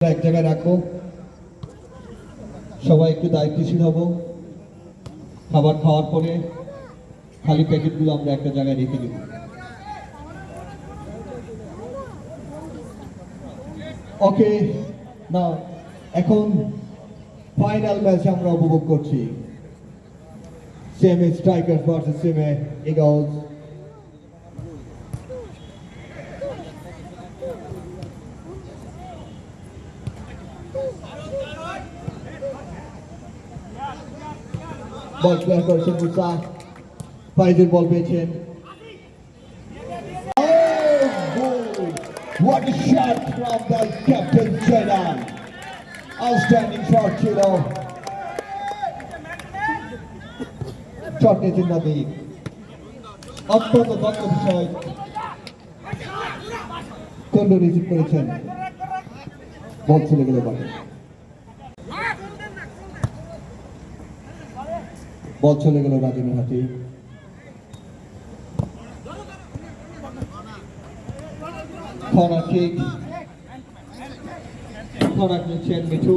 এক জায়গায় রাখবো, সবাই একটু দায়িত্বশীল হব। খাবার খাওয়ার পরে খালি প্যাকেটগুলো আমরা একটা জায়গায় রেখে দেব। ওকে, না এখন ফাইনাল ম্যাচ আমরা উপভোগ করছি। সেমি স্ট্রাইকার্স ভার্সেস সেমি ইগলস। বল প্লে করেছেন মুসা, ফাইজের বল পেয়েছেন। What a shot from the captain Jaidan. Outstanding shot ছিল। শট নিয়েছেন নাদিম, অত্যন্ত দক্ষ বিষয়। কন্ডো রিসিভ করেছেন, বল চলে গেল বাইরে। বল চলে গেল রাজীবের হাতে। কর্নার কিক, কর্নার নিচ্ছেন মিঠু।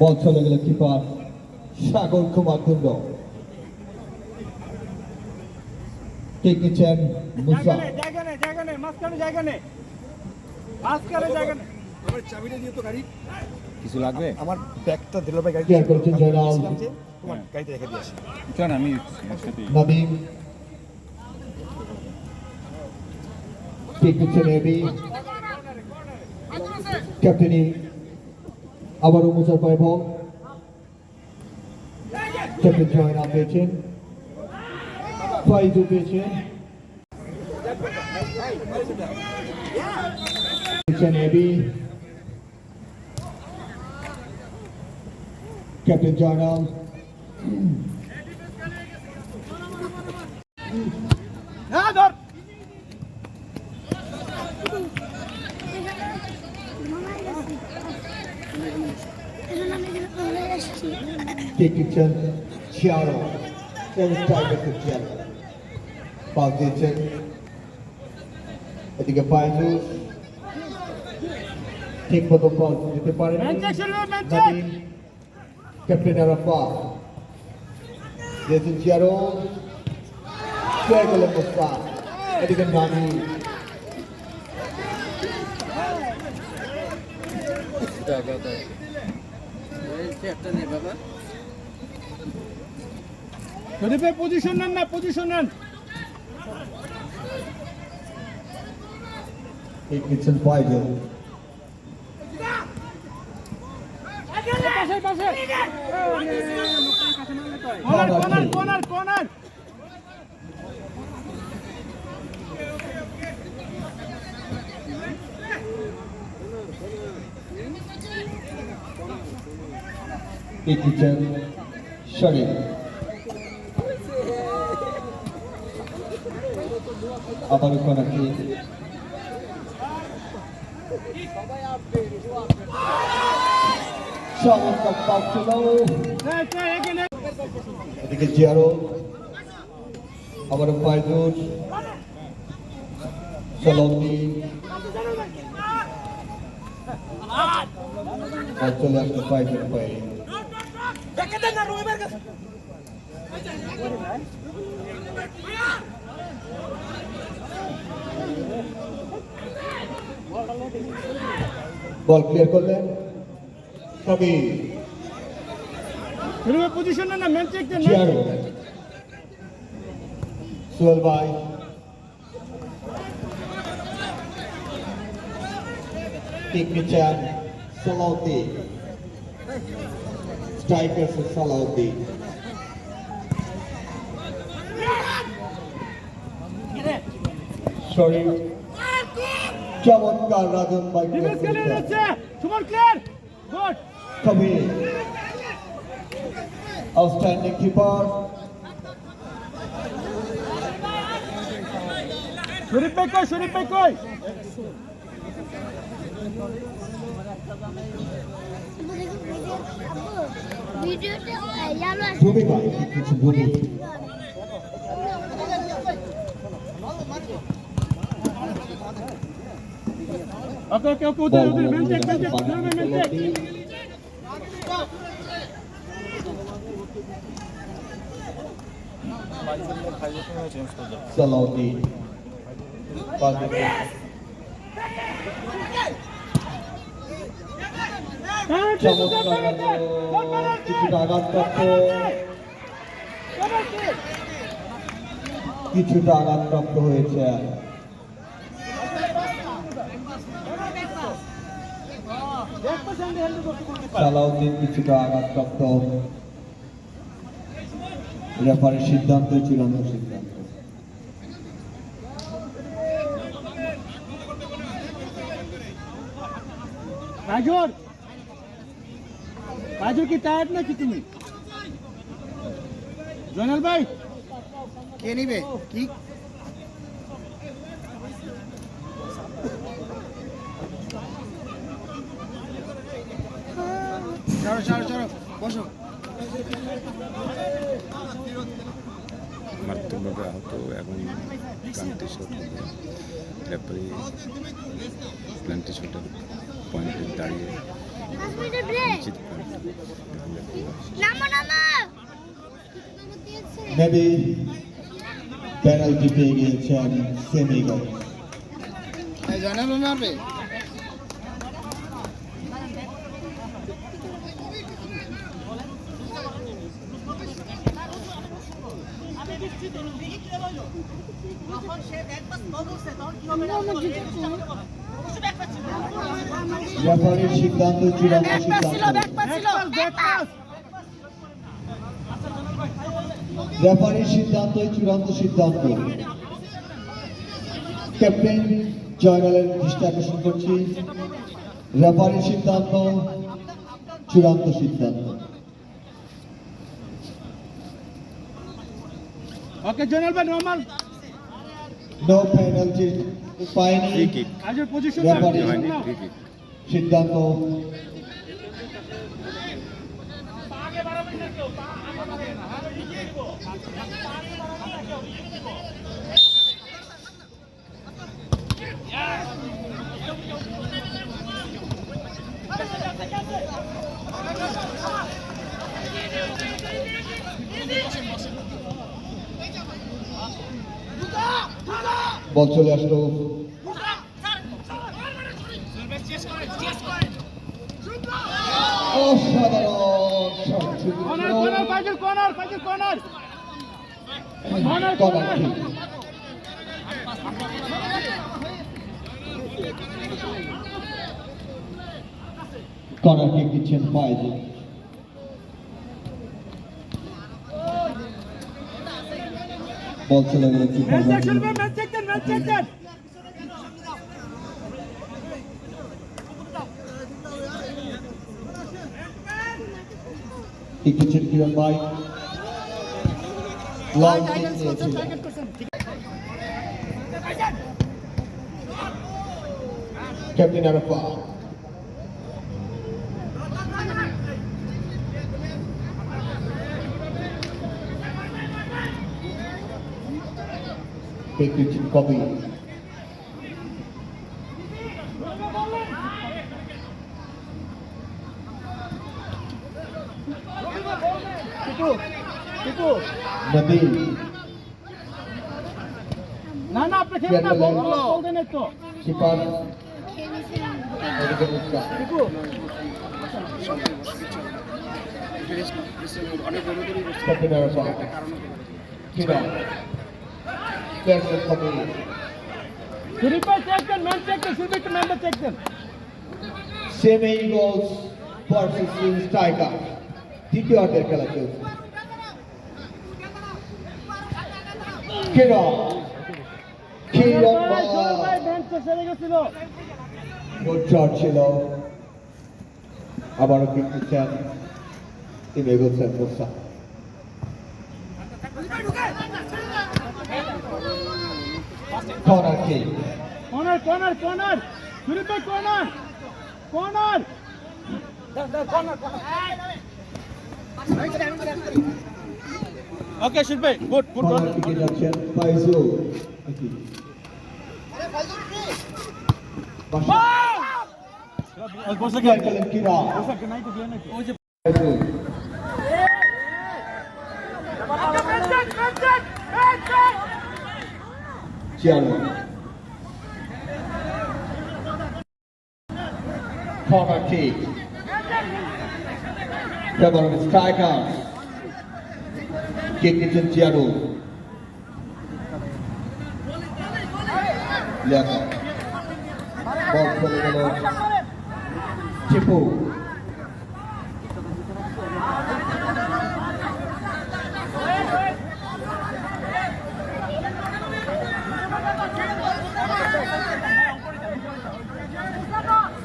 বল চলে গেল কিপার সাগর কুমার কুন্ড। কিক নিচ্ছেন মুসা। কিছু লাগবে? আমার ব্যাগটা দিল ভাই, গাড়ি ক্লিয়ার করেছেন জয়নাল। তোমার গাড়িতে রেখে দিয়ে আসি। চল আমি নাদিম কিক নিচ্ছেন এবি। ক্যাপ্টেনি আবারও মুসার পায়ে বল। ক্যাপ্টেন জয়নাল পেয়েছেন, ফাইজু পেয়েছেন। AB, captain Joynal. কিক দিচ্ছেন চিয়ারো, চিয়ারো পাস দিয়েছেন। এদিকে ফাইজু ঠিক মতো পাস দিতে পারেন নাদিম। ক্যাপ্টেন আরাফা দিয়েছেন চিয়ারো, ক্লিয়ার করলেন মুস্তা। এদিকে নাদিম পজিশন নেন না, পজিশন নেন। নিচ্ছেন ফাইজু। কর্নার কিচেন শরীফ আবারও কর্নার কিক। চমৎকার পাস ছিল। এদিকে জিয়ারো, আবারও ফাইজুর, সলন্দি চলে আসলো ফাইজুর পায়ে। বল ক্লিয়ার করলেন সবই পজিশন না, ম্যান চেক দেন। জিয়ারো, সোহেল ভাই, কিক নিচ্ছেন সালাউদ্দিন। স্ট্রাইকার সালাউদ্দিন। শরীফ চমৎকার রাজন ভাই কবি আউটস্ট্যান্ডিং কিপার। শরীফ ভাই কই? ভূমি ভাই কিছু ভূমি ওকে ওকে ওকে উঠে উঠে মেন চেক মেন চেক সালাউদ্দিন কিছুটা আঘাতপ্রাপ্ত হয়েছে সালাউদ্দিন কিছুটা আঘাতপ্রাপ্ত রেফারির সিদ্ধান্ত চূড়ান্ত সিদ্ধান্ত রাজু কি টায়ার্ড নাকি তুমি জয়নাল ভাই কে নিবে কি চলো বসো মারাত্মকভাবে আহত এবং প্লান্টি শট রেফারি প্লান্টি শটের পয়েন্টে দাঁড়িয়ে নিশ্চিত মেবি পেনাল্টি পেয়ে গিয়েছেন সেমিগল জয়নাল মারবে রেফারির সিদ্ধান্ত চূড়ান্ত সিদ্ধান্ত রেফারির সিদ্ধান্তই চূড়ান্ত সিদ্ধান্ত ক্যাপ্টেন জয়নালের দৃষ্টি আকর্ষণ করছি রেফারির সিদ্ধান্ত চূড়ান্ত সিদ্ধান্ত ওকে জয়নাল ভাই নরমাল নো পেনাল্টি পায়নি ফ্রি কিক আজের পজিশন রেফারি হয়নি ফ্রি কিক সিদ্ধান্ত বল চলে আসলো অসাধারণ কর্নার কর্নার কিক দিচ্ছেন ফাইজ বল চলে গেল দিচ্ছেন কিরণ ভাই লাল ক্যাপ্টেন আরফা দিচ্ছেন কবি নদী না না আপনি খেলেন না বল দেন একটু শিপার এদিকে মুস্কা ক্যাপ্টেন আরফা কিরা ক্যাপ্টেন কবি Shuripai check them, man check them, Shuripai member check them. Semi Eagles versus Striker. দ্বিতীয় অর্ধের খেলা চলছে কিরণ ছিল আবারও কিক দিচ্ছেন তিনি এগোচ্ছেন Musa corner kick Corner. Shuripai corner. Okay, should be. Good, good. Corner কিকে যাচ্ছেন ফাইজুল বাসা বসে ক্লিয়ার করলেন কিরা নাই তো দিয়ে নাকি? Faizul চিয়ানো corner kick favor of strikers kick নিচ্ছেন চিয়ানো লেখা বল চলে গেল চিপু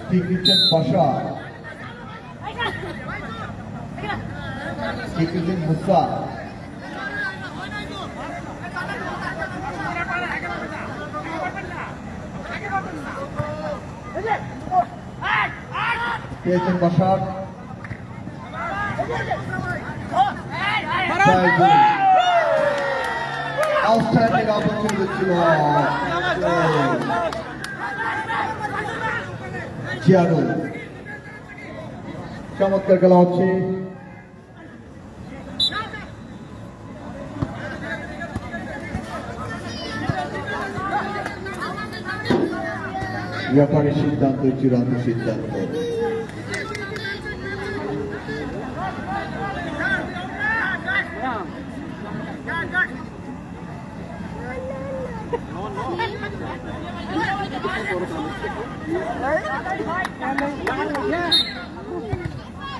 kick নিচ্ছেন বাসা kick নিচ্ছেন মুসা পেয়েছেন বাসার আউটস্ট্যান্ডিং অপরচুনিটি ছিল চিয়ানো চমৎকার খেলা হচ্ছে রেফারির সিদ্ধান্ত চূড়ান্ত সিদ্ধান্ত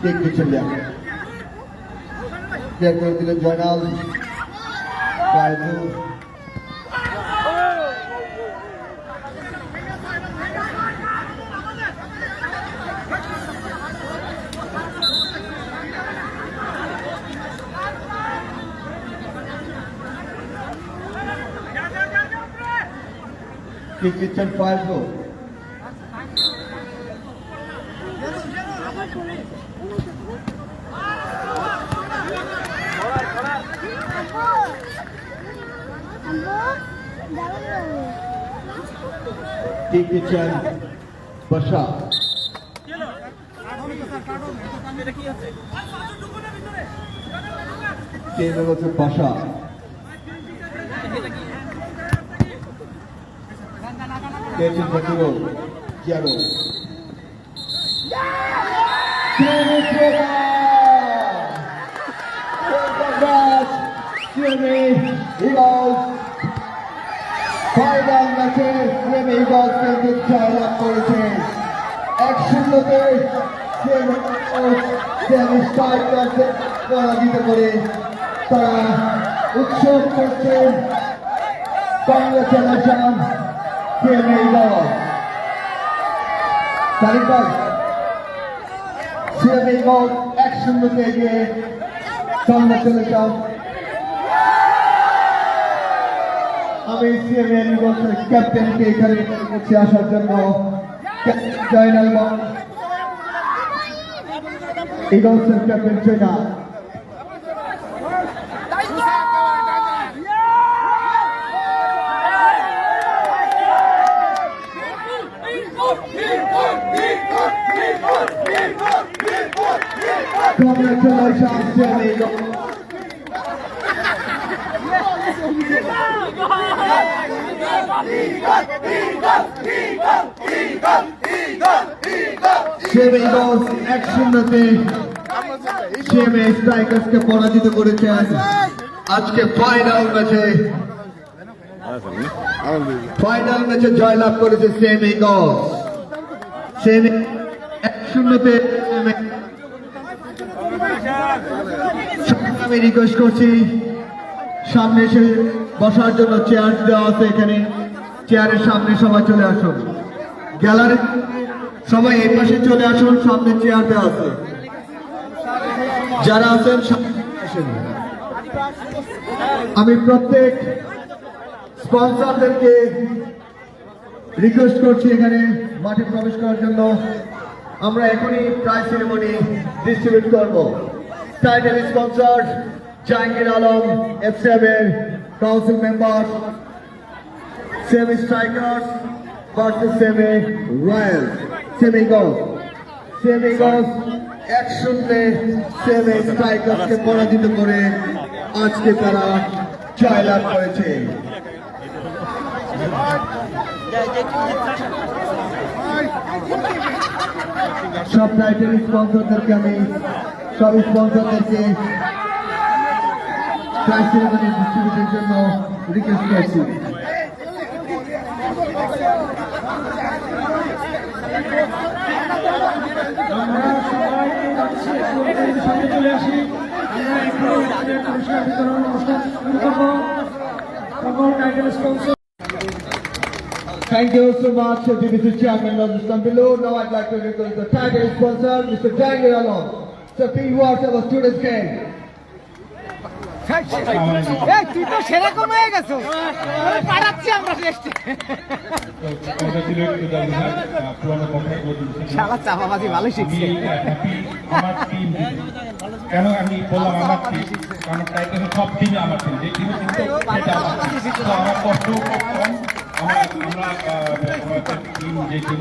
কিক দিচ্ছেন ক্লিয়ার করে দিলেন জয়নাল ফাইজুল কিক দিচ্ছেন ফাইজুল কিক দিচ্ছেন বাসা টেনে হচ্ছে বাসা পেয়েছেন জাকিরো চিয়ানো ফাইনাল ম্যাচে প্রেমী ইগলস কিন্তু জয়লাভ করেছে 1-0-তে পরাজিত করে তারা উৎসব করছেন কংগ্রেচুলেশন প্রেমী ইগলস তারিক ভাই প্রেমী ইগলস 1-0-তে এগিয়ে কংগ্রেচুলেশন আমি সিএমএল ইগলসের ক্যাপ্টেনকে এখানে কাছে আসার জন্য জয়নাল ইগলসের captain Joynal Congratulations, Jamie Eagles. Jamie Eagles 1-0-তে Jamie স্ট্রাইকার্সকে পরাজিত করেছেন আজকে ফাইনাল ম্যাচে জয়লাভ করেছে Jamie Eagles। Jamie 1-0-তে আমি রিকোয়েস্ট করছি সামনে এসে বসার জন্য চেয়ার দেওয়া আছে, এখানে চেয়ারের সামনে সবাই চলে আসুন, গ্যালারি সবাই এই পাশে চলে আসুন, সামনে চেয়ার দেওয়া আছে, যারা আছেন আমি প্রত্যেক স্পন্সরদেরকে রিকোয়েস্ট করছি এখানে মাঠে প্রবেশ করার জন্য। আমরা এখনই প্রাইজ সেরেমনি ডিস্ট্রিবিউট করব। Title sponsor Jahangir Alam, F7, council members, semi-strikers versus semi-royals. Semi-goals. Semi-goals একসঙ্গে semi-strikersকে পরাজিত করে আজকে তারা জয়লাভ করেছে। সব টাইটেল স্পন্সরদেরকে আমি সব স্পন্সরদেরকে প্রাইজ সেরেমনি ডিস্ট্রিবিউটের জন্য রিকোয়েস্ট করছি। সামনে চলে আসি। আমরা একটু পুরস্কার বিতরণ অনুষ্ঠান শুরু করবো। সকল title sponsor Thank you so much, DBC Chairman of Islam below. Now I'd like to request the title sponsor, Mr. Jahangir Alam. So please watch our students game. তুই তো সেরকম হয়ে গেছো পাঠাচ্ছি আমরা টেস্টে শালা চাপাবাজি ভালো শিখছে আমার টিম কেন আমি বললাম আমার টিম কারণ টাইটেল সব টিমে আমার টিম যে টিমে কিন্তু সেটা আমার কষ্ট কম আমরা টিম যে team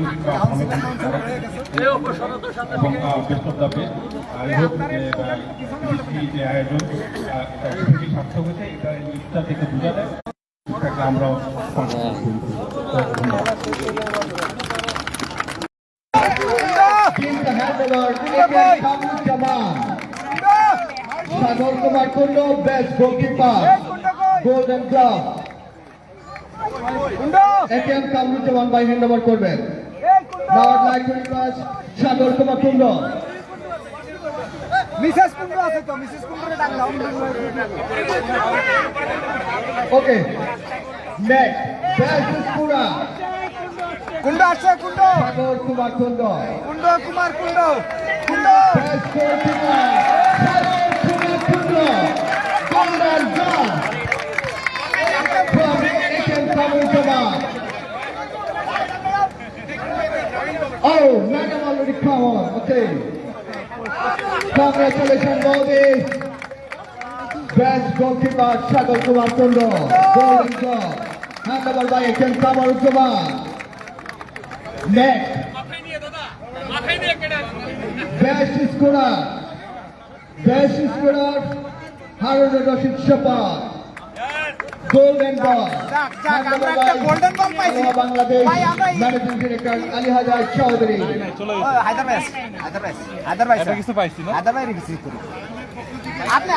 best of the best I hope যে আয়োজন সার্থক হয়েছে এটা ইচ্ছা থেকে বোঝা যায় আমরাও Team the handler, Kamul Jaman. Sagar Kumar Kundu, best goalkeeper. Golden glove. ATM Kamul Jaman by handover করবেন। Now I'd like to request Sagar Kumar Kundu. Mrs Kundu আছে তো মিসেস কুন্ডুরে ডাকলাম Okay. Next, best Pura. Kundu আসছে Kundu Sagar Kumar Kundu. Kundu Kumar Kundu Kundu Best goalkeeper. Sagar Kumar Kundu. Golden glove. From ATM Kamul Jaman. Oh, madam already come on. Okay. Congratulations, Modi. Best goalkeeper, Sagar Kumar Kundu. Golden glove. Hand over by ATM Kamul Jaman. Next. Best scorer. Best scorer, Harun Rashid Shapar. Golden ball. যাক, আমরা একটা golden ball পাইছি। বাংলাদেশ ভাই, আমরা managing director Ali Hazar Chowdhury. Haider কিছু পাইছি না হায়দার ভাই রিসিভ করি আপনি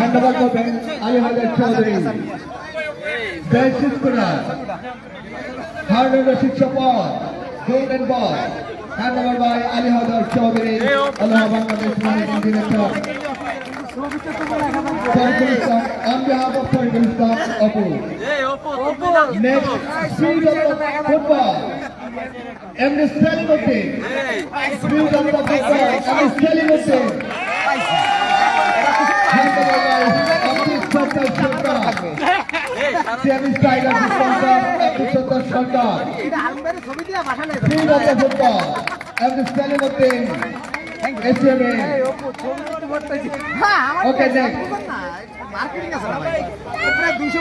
ধন্যবাদ করবেন আলী হাজার চৌধুরী। বেস্ট স্কোরার হারুন রশিদ শপথ। Golden ball hand over by Ali Hazar Chowdhury. আল্লাহ Bangladesh managing director Farkul Islam, on behalf of Farkul Islam, Apu. Next, speed of the football. And the selling of it. Speed of the football. And the selling of it. Hand over by Abdul Sattar Sarkar. Semi Tiger sponsor Abdul Sattar Sarkar. এটা আলমবাড়ি ছবি দিয়া পাঠালে Speed of the football. And the selling of it. SMA. হ্যাঁ আমার Okay, next. না marketing আছে না ভাই প্রায় 200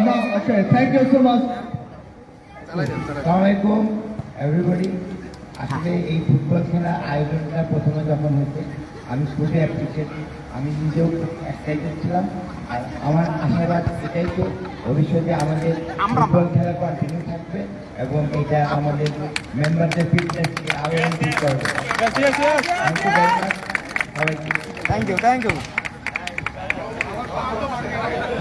No, okay, thank you so much. আসসালামাইকুম এভরিবডি। আসলে এই ফুটবল খেলা আয়োজনটা প্রথমে যখন হয়েছে আমি খুবই অ্যাপ্রিসিয়েট। আমি নিজেও এক্সাইটেড ছিলাম। আর আমার আশাবাদ এটাই তো ভবিষ্যতে আমাদের ফুটবল খেলা কন্টিনিউ থাকবে এবং এটা আমাদের মেম্বারদের ফিটনেসকে আরও ইমপ্রুভ করবে। থ্যাংক ইউ ভেরি মাচ সবাইকে। থ্যাংক ইউ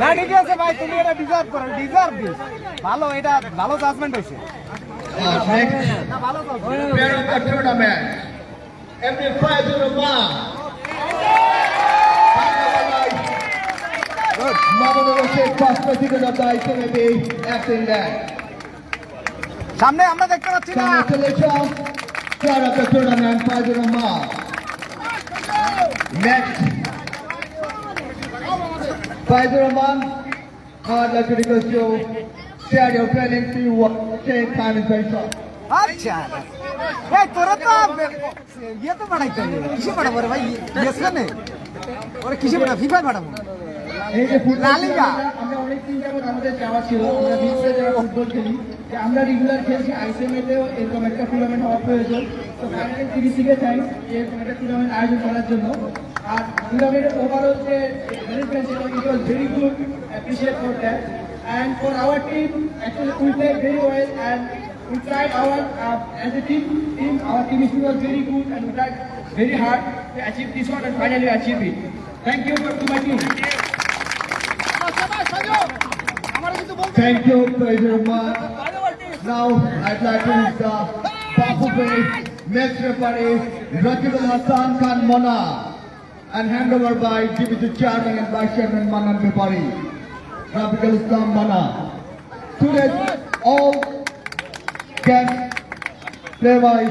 না ঠিক আছে ভাই তুমি এটা ডিজার্ভ করো ডিজার্ভ দিস ভালো এটা ভালো জাজমেন্ট হইছে Next, না ভালো player of the tournament. Every 501. Mahmoud Rashid, first president of the ICMB, acting that. সামনে আমরা দেখতে পাচ্ছি না Congratulations, player of the tournament, 501. Next, 501. Now I'd like to request you share your feelings. You take time is very short. আচ্ছা এই তোরা তো ইয়ে তো বাড়াইতে হবে কিসে বাড়াবো রে ভাই ইয়েস না ওরা কিসে পাঠা ফিফায় পাঠাবো এই যে ফুটবল লা লিগা। আমরা অনেক দিন যাবত আমাদের চাওয়া ছিল আমরা বিশ্বে যারা ফুটবল খেলি যে আমরা রেগুলার খেলছি আইসিএমেতেও এরকম একটা টুর্নামেন্ট হওয়া প্রয়োজন তো ফাইনালি টিডিসিকে চাই যে এরকম একটা টুর্নামেন্ট আয়োজন করার জন্য আর টুর্নামেন্টের ওভারঅল যে ম্যানেজমেন্ট ছিল it was very good appreciate for that and for our team actually we played very well and we tried our as a team our chemistry was very good and we tried very hard to achieve this one and finally achieve it. Thank you to my team. Thank you, President Rahman. Now, I'd like to use the Bapu Bey, next referee, Rakibul Hassan Khan Mona, and hand over by Deputy Chairman and Vice Chairman Manan Bipari, Rafiqul Islam Mana. Today, all guests play by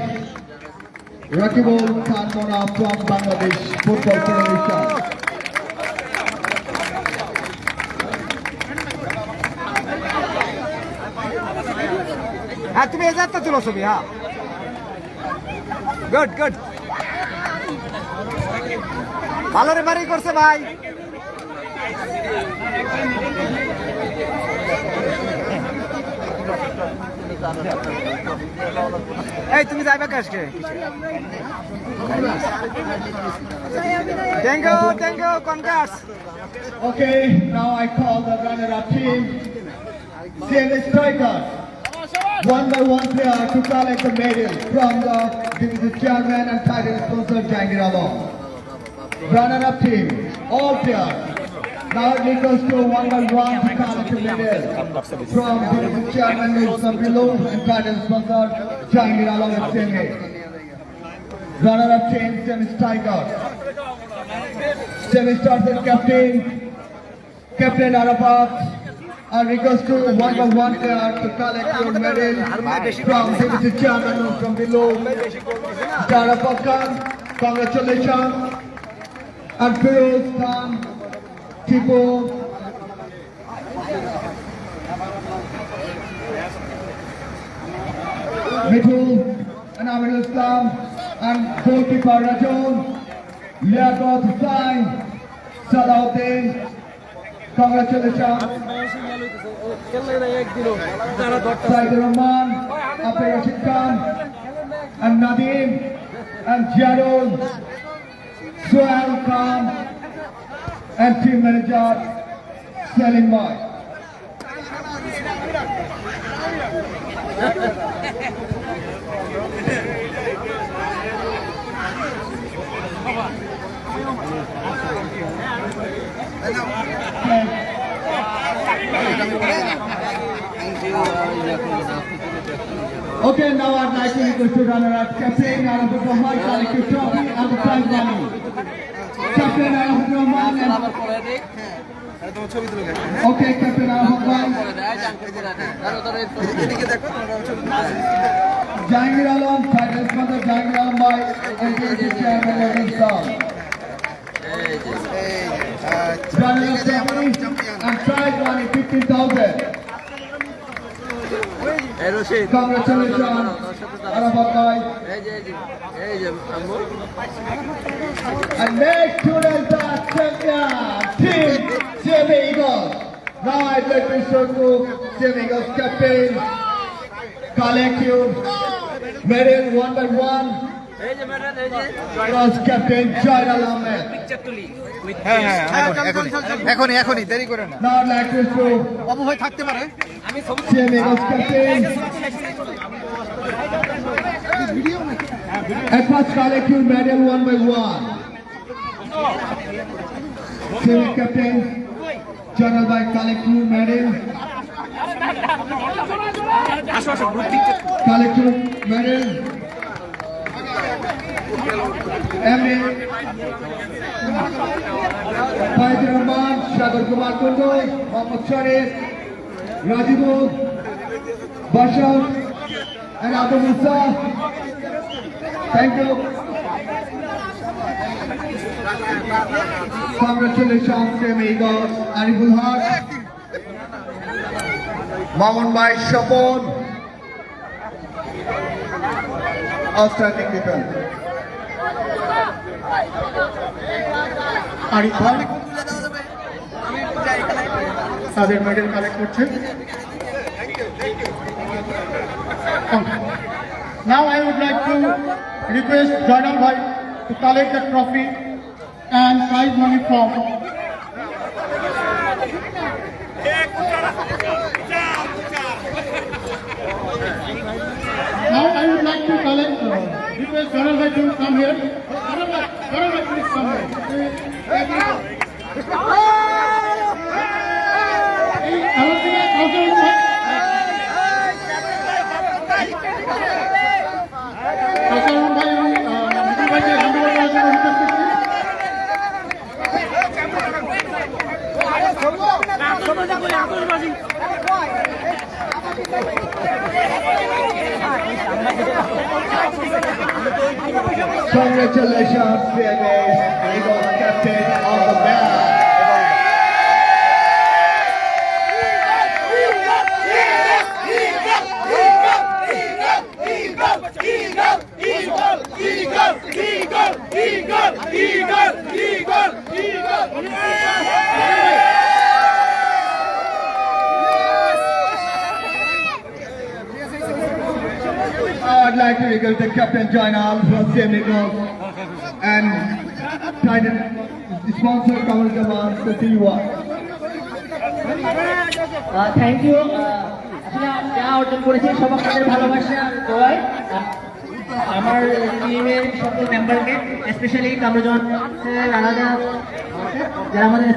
Rakibul Khan Mona from Bangladesh Football Federation. হ্যাঁ তুমি এই যাত্রা তুলো ছবি হ্যাঁ good good ভালো referee করছে ভাই এই তুমি যাইবা কাজকে thank you congrats Okay, now I call the runner-up team, CMS Strikers. One by one player to collect the medal from the division chairman and title sponsor Jangir Alam. Runner-up team, all players. Now it goes to one by one to collect the medal from division chairman Nilsson Below and title sponsor Jangir Alam CMS. Runner-up team, CMS Strikers. CMS Strikers Captain Arafat. And request to one by one player to collect your medal from the chairman from below. Arafat Khan, congratulations. And Firoz Khan, Tipo. Mithul and Amir Islam and goalkeeper Rajon, Liaquat Hussain, Salahuddin. Congratulations. Saidur Rahman, Abdul Rashid Khan, and Nadeem, and Jarul, Suhail Khan, and team manager Salim Bhai. Okay, now I'd like to request to runner-up Captain Arafat Rahman, collective trophy and the prize money. Captain Arafat Rahman and okay, Captain Arafat Rahman. Jangir Alam, title sponsor Jangir Alam by NTC Chairman Edwin Saul. Runner-up trophy and prize money 15,000. Congratulations, Arafat Bhai. And next to the champion, Team CMA Eagles. Now I'd like to show you CMA Eagles captain, collective medal one by one. Was Captain Jainal Ahmed. এখনই দেরি করে না Now I'd like to show বাবু ভাই থাকতে পারে CMA Eagles captain. And first collective medal one by one. CMA captain, General by collective medal. Collective medal. MA Faidur Rahman, Sagar Kumar Kundu, Mohammad Sharif, Rajibul, Bashar, and Abu Musa. Thank you. Congratulations, Team Eagles, Ariful Haq, Mamun Bhai Shapon. Outstanding defense. Arif ভাই তাদের medal collect করছেন। Now I would like to request Jordan Bhai to collect the trophy and prize money from Now I would like to collect request Jordan Bhai to come here. Jordan Bhai, please come here. Congratulations, Dennis. He was captain of the match. I'd like to request the captain Jainal from Senegal and Titan sponsor Kamal Jaman to Siwa. Thank you. আসলে যা অর্জন করেছি সব আপনাদের ভালোবাসা আর দোয়ায়। আমার টিমের সকল মেম্বারকে স্পেশালি কামরুজ্জামান স্যার, আলাদা যারা আমাদের